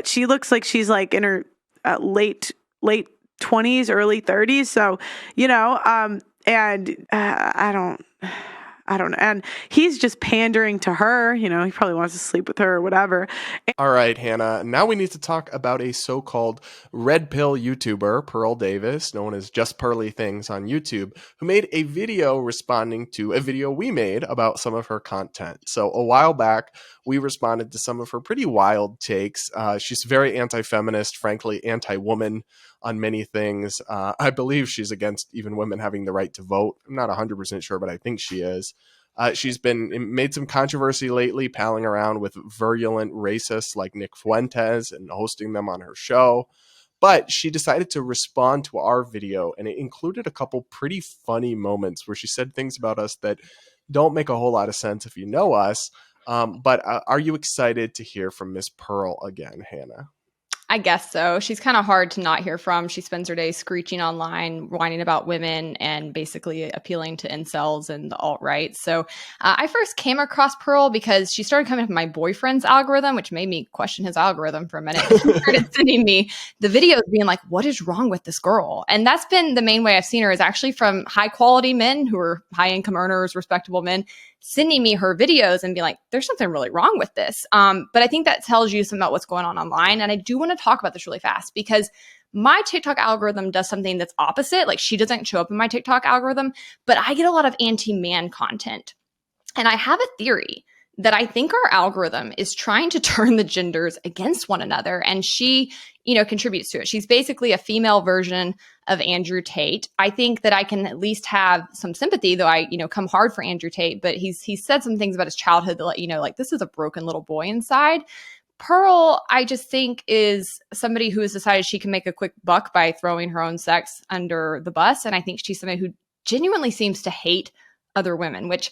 she looks like she's like in her late 20s, early 30s. So, and I don't know. And he's just pandering to her. He probably wants to sleep with her or whatever. All right, Hannah. Now we need to talk about a so-called red pill YouTuber, Pearl Davis, known as JustPearlyThings on YouTube, who made a video responding to a video we made about some of her content. So a while back, we responded to some of her pretty wild takes. She's very anti-feminist, frankly, anti-woman on many things. I believe she's against even women having the right to vote. I'm not 100% sure, but I think she is. She's made some controversy lately, palling around with virulent racists like Nick Fuentes and hosting them on her show. But she decided to respond to our video, and it included a couple pretty funny moments where she said things about us that don't make a whole lot of sense if you know us. But are you excited to hear from Miss Pearl again, Hannah? I guess so. She's kind of hard to not hear from. She spends her day screeching online, whining about women, and basically appealing to incels and the alt-right. So I first came across Pearl because she started coming up with my boyfriend's algorithm, which made me question his algorithm for a minute. She started sending me the videos being like, what is wrong with this girl? And that's been the main way I've seen her, is actually from high-quality men who are high-income earners, respectable men, sending me her videos and be like, there's something really wrong with this. But I think that tells you something about what's going on online. And I do want to talk about this really fast because my TikTok algorithm does something that's opposite. Like, she doesn't show up in my TikTok algorithm, but I get a lot of anti-man content. And I have a theory that I think our algorithm is trying to turn the genders against one another. And she, contributes to it. She's basically a female version of Andrew Tate. I think that I can at least have some sympathy, though I, come hard for Andrew Tate, but he said some things about his childhood that let you know, like, this is a broken little boy inside. Pearl, I just think, is somebody who has decided she can make a quick buck by throwing her own sex under the bus. And I think she's somebody who genuinely seems to hate other women, which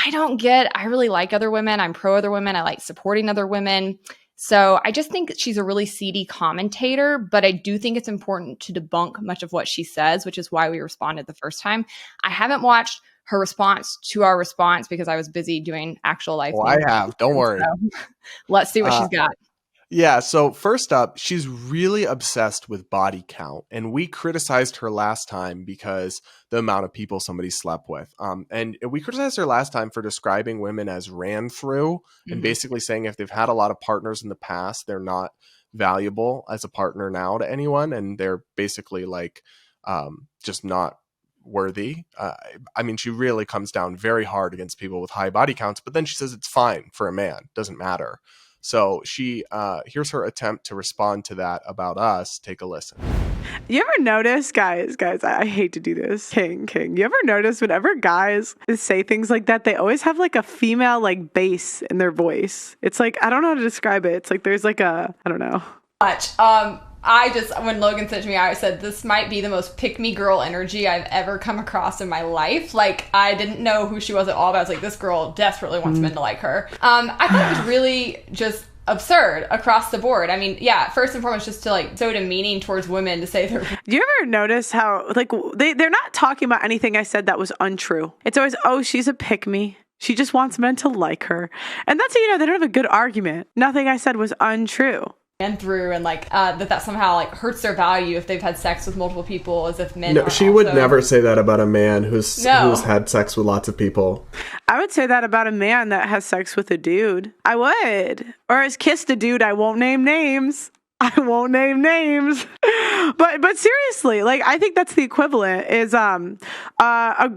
I don't get. I really like other women. I'm pro other women. I like supporting other women. So I just think that she's a really seedy commentator, but I do think it's important to debunk much of what she says, which is why we responded the first time. I haven't watched her response to our response because I was busy doing actual life. Oh, I have. Don't worry. So let's see what she's got. Yeah, so first up, she's really obsessed with body count, and we criticized her last time because the amount of people somebody slept with. And we criticized her last time for describing women as ran through and basically saying if they've had a lot of partners in the past, they're not valuable as a partner now to anyone, and they're basically like just not worthy. I mean, she really comes down very hard against people with high body counts, but then she says it's fine for a man, doesn't matter. So she, here's her attempt to respond to that about us. Take a listen. You ever notice, guys, I hate to do this. King, you ever notice whenever guys say things like that, they always have like a female like bass in their voice. It's like, I don't know how to describe it. It's like, there's like a, I don't know. When Logan said to me, I said, this might be the most pick-me girl energy I've ever come across in my life. Like, I didn't know who she was at all, but I was like, this girl desperately wants men to like her. I thought it was really just absurd across the board. I mean, yeah, first and foremost, just to like so demeaning towards women to say they're... Do you ever notice how, like, they're not talking about anything I said that was untrue. It's always, oh, she's a pick-me. She just wants men to like her. And that's how you know they don't have a good argument. Nothing I said was untrue. And through and like that somehow like hurts their value if they've had sex with multiple people, as if men. No, she would never say that about a man who's had sex with lots of people. I would say that about a man that has sex with a dude. I would, or has kissed a dude. I won't name names. But seriously, like, I think that's the equivalent is a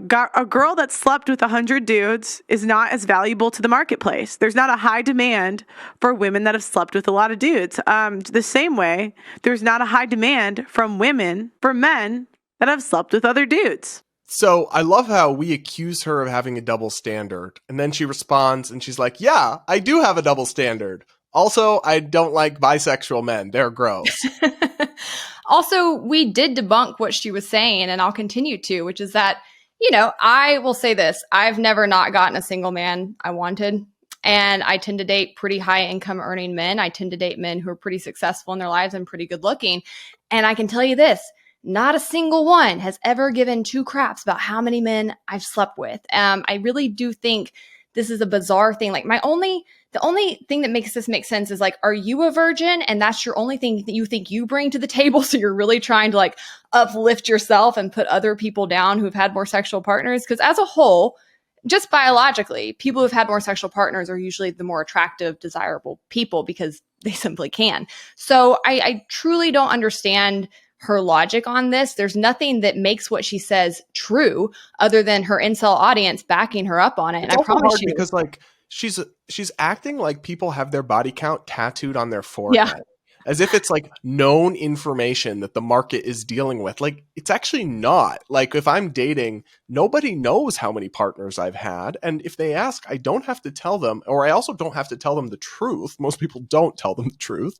girl that slept with 100 dudes is not as valuable to the marketplace. There's not a high demand for women that have slept with a lot of dudes. The same way, there's not a high demand from women for men that have slept with other dudes. So I love how we accuse her of having a double standard, and then she responds and she's like, yeah, I do have a double standard. Also, I don't like bisexual men. They're gross. Also, we did debunk what she was saying, and I'll continue to, which is that, you know, I will say this. I've never not gotten a single man I wanted, and I tend to date pretty high income earning men. I tend to date men who are pretty successful in their lives and pretty good looking. And I can tell you this, not a single one has ever given two craps about how many men I've slept with. I really do think this is a bizarre thing. Like the only thing that makes this make sense is like, are you a virgin? And that's your only thing that you think you bring to the table. So you're really trying to like uplift yourself and put other people down who've had more sexual partners. Because as a whole, just biologically, people who've had more sexual partners are usually the more attractive, desirable people because they simply can. So I truly don't understand her logic on this. There's nothing that makes what she says true other than her incel audience backing her up on it. And It's I also promise hard you, because like she's acting like people have their body count tattooed on their forehead. yeah, As if it's like known information that the market is dealing with. Like it's actually not. Like if I'm dating, nobody knows how many partners I've had. And if they ask, I don't have to tell them, or I also don't have to tell them the truth. Most people don't tell them the truth.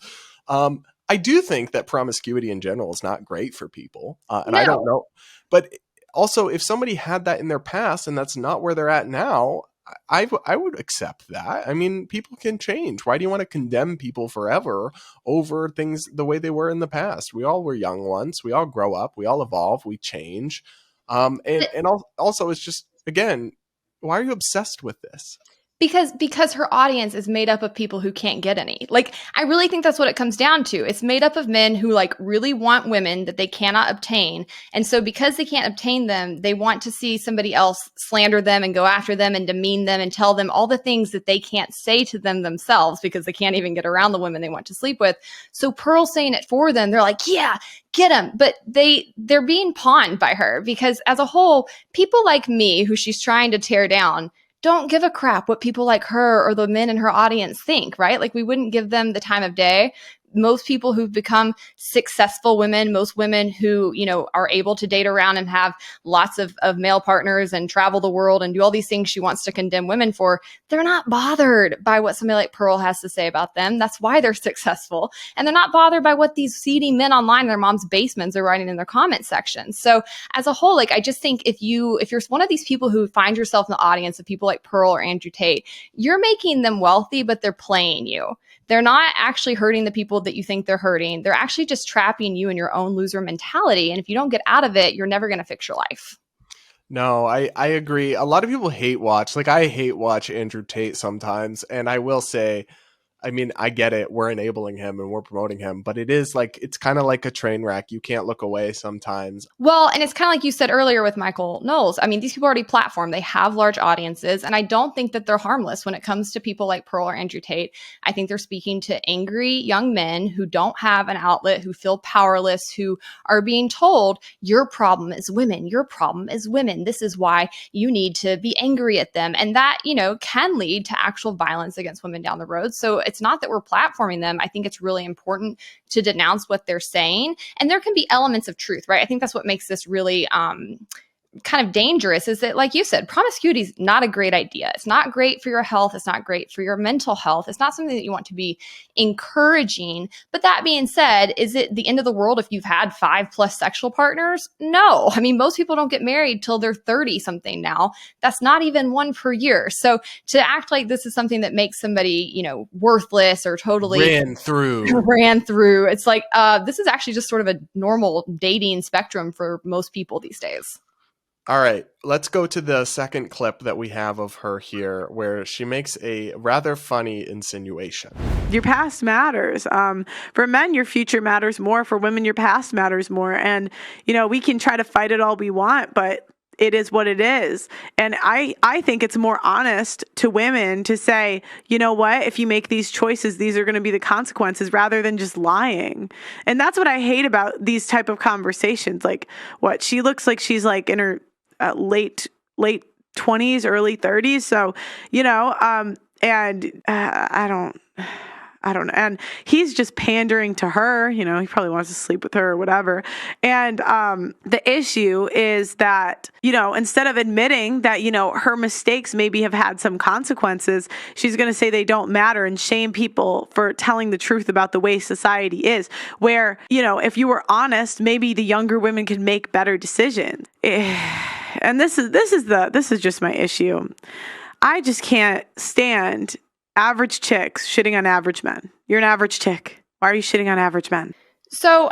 I do think that promiscuity in general is not great for people. And I don't know. But also, if somebody had that in their past and that's not where they're at now, I would accept that. I mean, people can change. Why do you want to condemn people forever over things the way they were in the past? We all were young once. We all grow up. We all evolve. We change. Also, it's just, again, why are you obsessed with this? Because her audience is made up of people who can't get any. Like, I really think that's what it comes down to. It's made up of men who like really want women that they cannot obtain. And so because they can't obtain them, they want to see somebody else slander them and go after them and demean them and tell them all the things that they can't say to them themselves because they can't even get around the women they want to sleep with. So Pearl's saying it for them. They're like, yeah, get them. But they're being pawned by her because as a whole, people like me who she's trying to tear down don't give a crap what people like her or the men in her audience think, right? Like we wouldn't give them the time of day. Most people who've become successful women, most women who, you know, are able to date around and have lots of male partners and travel the world and do all these things she wants to condemn women for, they're not bothered by what somebody like Pearl has to say about them. That's why they're successful. And they're not bothered by what these seedy men online in their mom's basements are writing in their comment section. So as a whole, like, I just think if you're one of these people who find yourself in the audience of people like Pearl or Andrew Tate, you're making them wealthy, but they're playing you. They're not actually hurting the people that you think they're hurting. They're actually just trapping you in your own loser mentality. And if you don't get out of it, you're never going to fix your life. No, I agree. A lot of people hate watch. Like I hate watch Andrew Tate sometimes. And I will say, I mean, I get it. We're enabling him and we're promoting him, but it is like, it's kind of like a train wreck. You can't look away sometimes. Well, and it's kind of like you said earlier with Michael Knowles. I mean, these people already platform. They have large audiences. And I don't think that they're harmless when it comes to people like Pearl or Andrew Tate. I think they're speaking to angry young men who don't have an outlet, who feel powerless, who are being told, your problem is women. Your problem is women. This is why you need to be angry at them. And that, you know, can lead to actual violence against women down the road. So it's not that we're platforming them. I think it's really important to denounce what they're saying. And there can be elements of truth, right? I think that's what makes this really kind of dangerous is that, like you said, promiscuity is not a great idea. It's not great for your health. It's not great for your mental health. It's not something that you want to be encouraging. But that being said, is it the end of the world if you've had 5+ sexual partners? No. I mean, most people don't get married till they're 30 something now. That's not even one per year. So to act like this is something that makes somebody, you know, worthless or totally ran through. It's like, this is actually just sort of a normal dating spectrum for most people these days. All right, let's go to the second clip that we have of her here where she makes a rather funny insinuation. Your past matters. For men, your future matters more. For women, your past matters more. And, you know, we can try to fight it all we want, but it is what it is. And I think it's more honest to women to say, you know what, if you make these choices, these are going to be the consequences rather than just lying. And that's what I hate about these type of conversations. Like what she looks like she's like in her late 20s, early 30s. So, you know, and I don't know. And he's just pandering to her, you know, he probably wants to sleep with her or whatever. And the issue is that, you know, instead of admitting that, you know, her mistakes maybe have had some consequences, she's going to say they don't matter and shame people for telling the truth about the way society is, where, you know, if you were honest, maybe the younger women could make better decisions. And this is just my issue. I just can't stand average chicks shitting on average men. You're an average chick. Why are you shitting on average men? So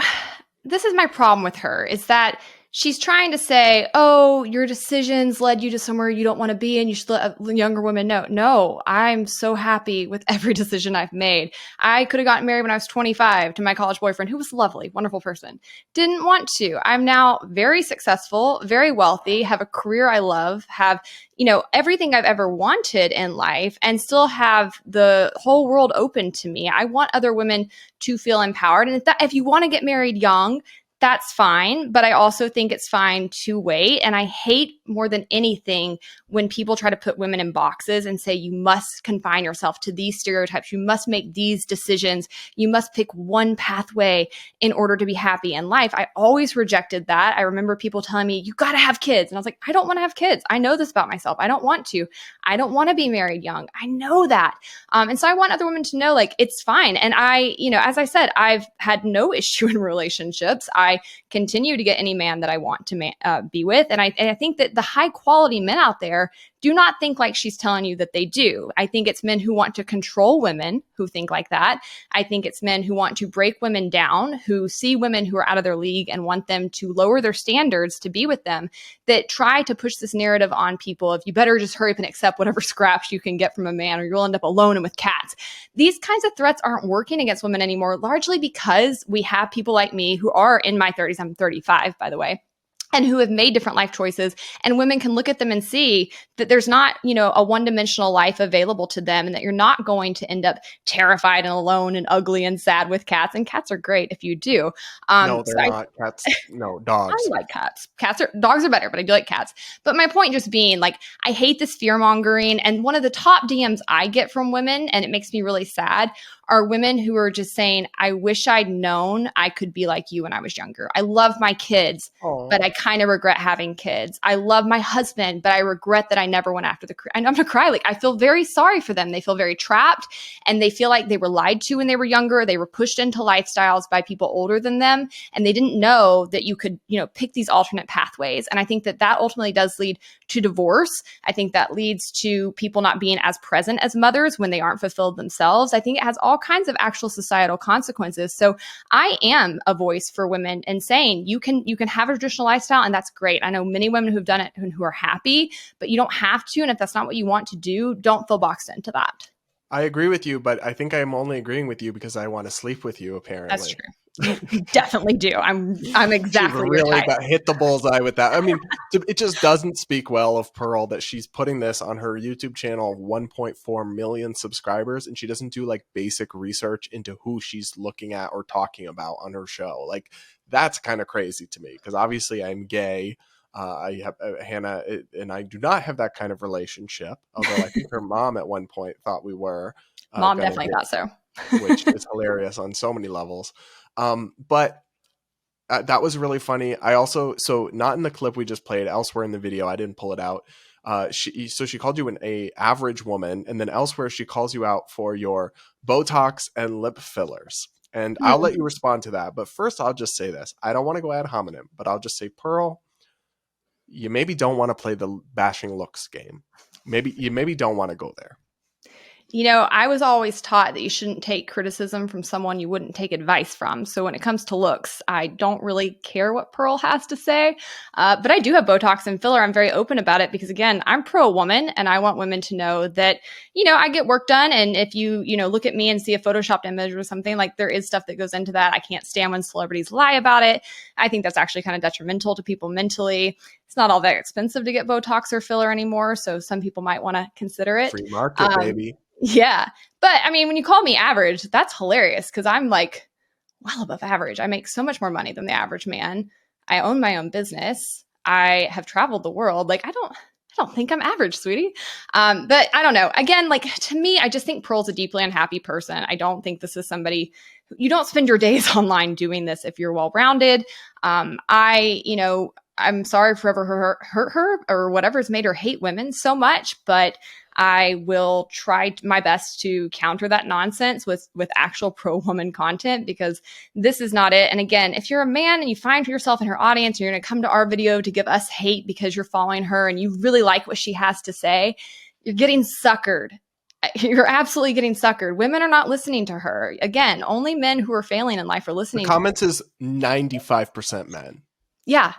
this is my problem with her, is that she's trying to say, oh, your decisions led you to somewhere you don't want to be and you should let younger women know. No, I'm so happy with every decision I've made. I could have gotten married when I was 25 to my college boyfriend, who was lovely, wonderful person. Didn't want to. I'm now very successful, very wealthy, have a career I love, have, everything I've ever wanted in life, and still have the whole world open to me. I want other women to feel empowered. And if you want to get married young, that's fine. But I also think it's fine to wait. And I hate more than anything when people try to put women in boxes and say, you must confine yourself to these stereotypes. You must make these decisions. You must pick one pathway in order to be happy in life. I always rejected that. I remember people telling me, you got to have kids. And I was like, I don't want to have kids. I know this about myself. I don't want to. I don't want to be married young. I know that. And so I want other women to know, like, it's fine. And I, as I said, I've had no issue in relationships. I continue to get any man that I want to be with. And I think that the high quality men out there do not think like she's telling you that they do. I think it's men who want to control women who think like that. I think it's men who want to break women down, who see women who are out of their league and want them to lower their standards to be with them, that try to push this narrative on people of, you better just hurry up and accept whatever scraps you can get from a man or you'll end up alone and with cats. These kinds of threats aren't working against women anymore, largely because we have people like me who are in my 30s. I'm 35, by the way, and who have made different life choices, and women can look at them and see that there's not, a one-dimensional life available to them, and that you're not going to end up terrified and alone and ugly and sad with cats. And cats are great if you do. No, they're not. Cats, no, dogs. I like cats. Dogs are better, but I do like cats. But my point just being, like, I hate this fear-mongering, and one of the top DMs I get from women, and it makes me really sad, are women who are just saying, I wish I'd known I could be like you when I was younger. I love my kids, but I kind of regret having kids. I love my husband, but I regret that I never went after the career. And I'm going to cry. Like, I feel very sorry for them. They feel very trapped, and they feel like they were lied to when they were younger. They were pushed into lifestyles by people older than them, and they didn't know that you could, pick these alternate pathways. And I think that ultimately does lead to divorce. I think that leads to people not being as present as mothers when they aren't fulfilled themselves. I think it has all kinds of actual societal consequences. So I am a voice for women and saying you can have a traditional lifestyle, and that's great. I know many women who've done it and who are happy, but you don't have to. And if that's not what you want to do, don't feel boxed into that. I agree with you, but I think I'm only agreeing with you because I want to sleep with you, apparently. That's true. You definitely do. I'm exactly she really hit the bullseye with that. I mean, it just doesn't speak well of Pearl that she's putting this on her YouTube channel of 1.4 million subscribers, and she doesn't do like basic research into who she's looking at or talking about on her show. Like, that's kind of crazy to me, because obviously I'm gay. I have Hannah, and I do not have that kind of relationship. Although I think her mom at one point thought we were. Mom definitely thought so. Which is hilarious on so many levels. But that was really funny. I also, so not in the clip we just played, elsewhere in the video, I didn't pull it out. She called you an average woman, and then elsewhere she calls you out for your Botox and lip fillers. And I'll let you respond to that. But first, I'll just say this. I don't want to go ad hominem, but I'll just say, Pearl, you maybe don't want to play the bashing looks game. You maybe don't want to go there. I was always taught that you shouldn't take criticism from someone you wouldn't take advice from. So when it comes to looks, I don't really care what Pearl has to say. But I do have Botox and filler. I'm very open about it because, again, I'm pro-woman, and I want women to know that, I get work done. And if you, look at me and see a Photoshopped image or something, like, there is stuff that goes into that. I can't stand when celebrities lie about it. I think that's actually kind of detrimental to people mentally. It's not all that expensive to get Botox or filler anymore. So some people might want to consider it. Free market, baby. Yeah. But I mean, when you call me average, that's hilarious because I'm like well above average. I make so much more money than the average man. I own my own business. I have traveled the world. Like, I don't think I'm average, sweetie. But I don't know. Again, like, to me, I just think Pearl's a deeply unhappy person. I don't think this is somebody you don't spend your days online doing this if you're well-rounded. I'm sorry for ever hurt her or whatever's made her hate women so much, but I will try my best to counter that nonsense with actual pro-woman content, because this is not it. And again, if you're a man and you find yourself in her audience, and you're going to come to our video to give us hate because you're following her and you really like what she has to say, you're getting suckered. You're absolutely getting suckered. Women are not listening to her. Again, only men who are failing in life are listening. The comments is 95% men. Yeah.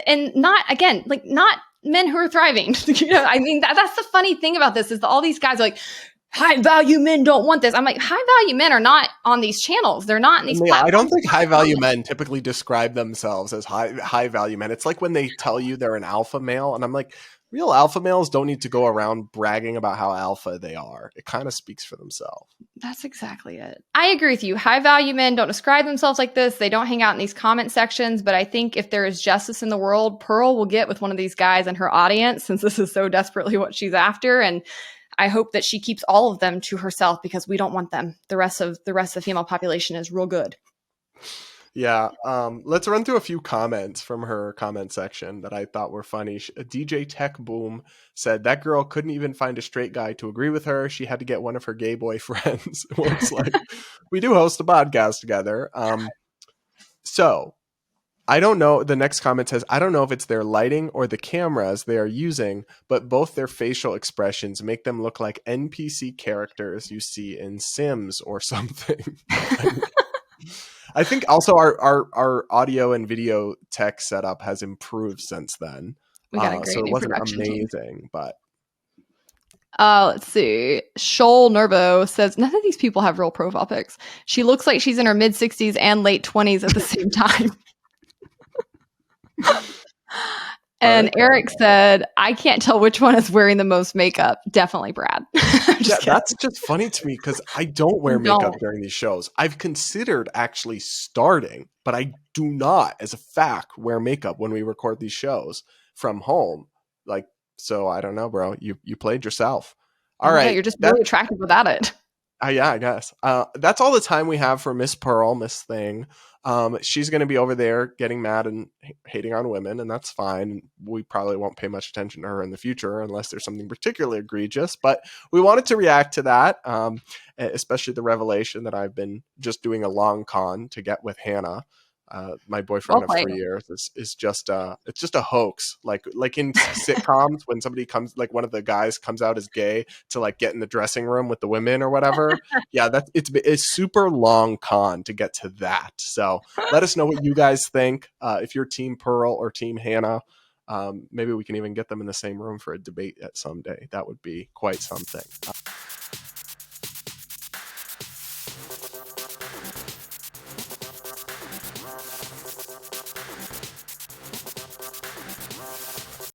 And not, again, like not men who are thriving. I mean, that's the funny thing about this is that all these guys are like, high value men don't want this. I'm like, high value men are not on these channels. They're not in these platforms. I don't think high value men typically describe themselves as high value men. It's like when they tell you they're an alpha male, and I'm like, real alpha males don't need to go around bragging about how alpha they are. It kind of speaks for themselves. That's exactly it. I agree with you. High value men don't describe themselves like this. They don't hang out in these comment sections. But I think if there is justice in the world, Pearl will get with one of these guys in her audience, since this is so desperately what she's after. And I hope that she keeps all of them to herself because we don't want them. The rest of the female population is real good. Yeah. Let's run through a few comments from her comment section that I thought were funny. DJ Tech Boom said that girl couldn't even find a straight guy to agree with her. She had to get one of her gay boyfriends. Looks like we do host a podcast together. So I don't know. The next comment says, I don't know if it's their lighting or the cameras they are using, but both their facial expressions make them look like NPC characters you see in Sims or something. I think also our audio and video tech setup has improved since then. We got a great so it new wasn't production amazing, team. but let's see. Shoal Nervo says none of these people have real profile pics. She looks like she's in her mid 60s and late 20s at the same time. And Eric said, I can't tell which one is wearing the most makeup. Definitely Brad. That's just funny to me because I don't wear makeup during these shows. I've considered actually starting, but I do not, as a fact, wear makeup when we record these shows from home. Like, so I don't know, bro. You played yourself. All right. You're just really attractive without it. Yeah, I guess. That's all the time we have for Miss Pearl, Miss Thing. She's going to be over there getting mad and hating on women, and that's fine. We probably won't pay much attention to her in the future unless there's something particularly egregious. But we wanted to react to that, especially the revelation that I've been just doing a long con to get with Hannah. My boyfriend of 3 years is just it's just a hoax. Like in sitcoms when somebody comes, like one of the guys comes out as gay to like get in the dressing room with the women or whatever. Yeah, it's super long con to get to that. So let us know what you guys think. If you're Team Pearl or Team Hannah, maybe we can even get them in the same room for a debate at some day. That would be quite something.